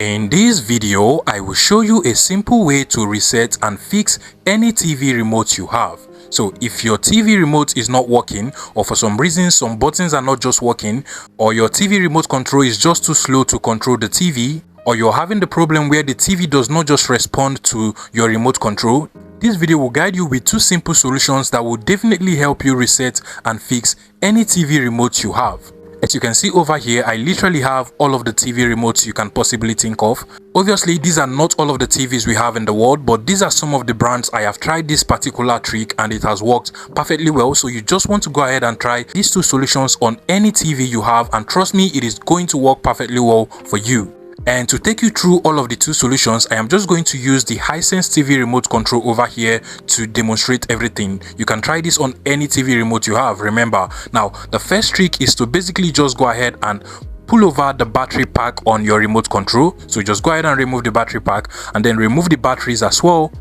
In this video, I will show you a simple way to reset and fix any TV remote you have. So if your TV remote is not working, or for some reason some buttons are not just working, or your TV remote control is just too slow to control the TV, or you're having the problem where the TV does not just respond to your remote control, this video will guide you with two simple solutions that will definitely help you reset and fix any TV remote you have. As you can see over here, I literally have all of the TV remotes you can possibly think of. Obviously, these are not all of the TVs we have in the world, but these are some of the brands I have tried this particular trick and it has worked perfectly well. So you just want to go ahead and try these two solutions on any TV you have, and trust me, it is going to work perfectly well for you. And to take you through all of the two solutions, I am just going to use the Hisense TV remote control over here to demonstrate everything. You can try this on any TV remote you have, remember. Now, the first trick is to basically just go ahead and pull over the battery pack on your remote control. So just go ahead and remove the battery pack and then remove the batteries as well.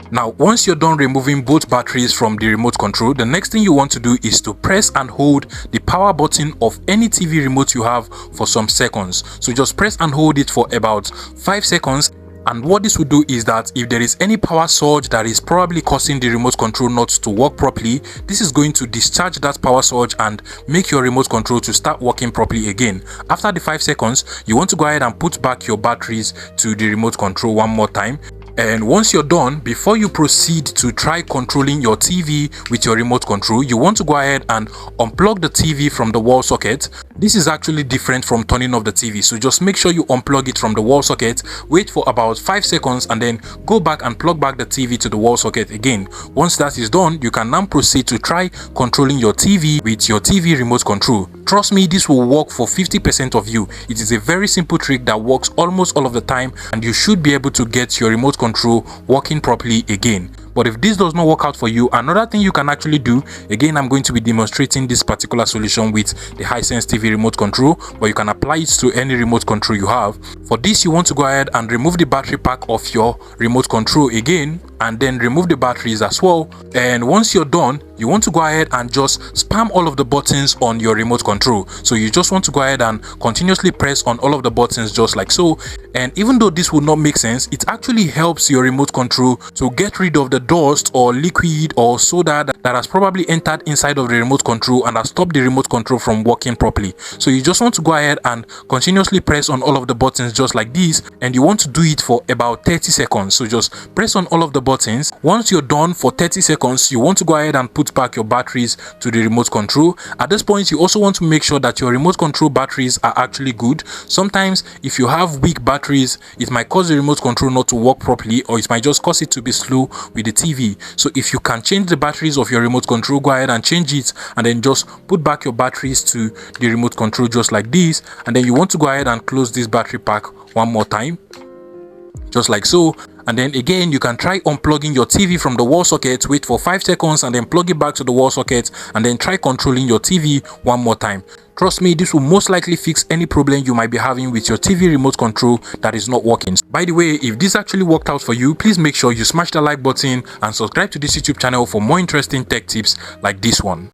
Now, once you're done removing both batteries from the remote control, the next thing you want to do is to press and hold the power button of any TV remote you have for some seconds. So just press and hold it for about 5 seconds. And what this will do is that if there is any power surge that is probably causing the remote control not to work properly, this is going to discharge that power surge and make your remote control to start working properly again. After the 5 seconds, you want to go ahead and put back your batteries to the remote control one more time. And once you're done, before you proceed to try controlling your TV with your remote control, you want to go ahead and unplug the TV from the wall socket. This is actually different from turning off the TV, so just make sure you unplug it from the wall socket, wait for about 5 seconds, and then go back and plug back the TV to the wall socket again. Once that is done, you can now proceed to try controlling your TV with your TV remote control. Trust me, this will work for 50% of you. It is a very simple trick that works almost all of the time, and you should be able to get your remote control working properly again. But if this does not work out for you, another thing you can actually do, again, I'm going to be demonstrating this particular solution with the Hisense TV remote control, but you can apply it to any remote control you have. For this, you want to go ahead and remove the battery pack of your remote control again, and then remove the batteries as well. And once you're done, you want to go ahead and just spam all of the buttons on your remote control. So you just want to go ahead and continuously press on all of the buttons just like so. And even though this would not make sense, it actually helps your remote control to get rid of the dust or liquid or soda that has probably entered inside of the remote control and has stopped the remote control from working properly. So you just want to go ahead and continuously press on all of the buttons just like this, and you want to do it for about 30 seconds. So just press on all of the buttons. Once you're done for 30 seconds, you want to go ahead and put back your batteries to the remote control. At this point, you also want to make sure that your remote control batteries are actually good. Sometimes if you have weak batteries, it might cause the remote control not to work properly, or it might just cause it to be slow with the TV. So if you can change the batteries of your remote control, go ahead and change it, and then just put back your batteries to the remote control just like this. And then you want to go ahead and close this battery pack one more time just like so. And then again, you can try unplugging your TV from the wall socket, wait for 5 seconds, and then plug it back to the wall socket, and then try controlling your TV one more time. Trust me, this will most likely fix any problem you might be having with your TV remote control that is not working. By the way, if this actually worked out for you, please make sure you smash the like button and subscribe to this YouTube channel for more interesting tech tips like this one.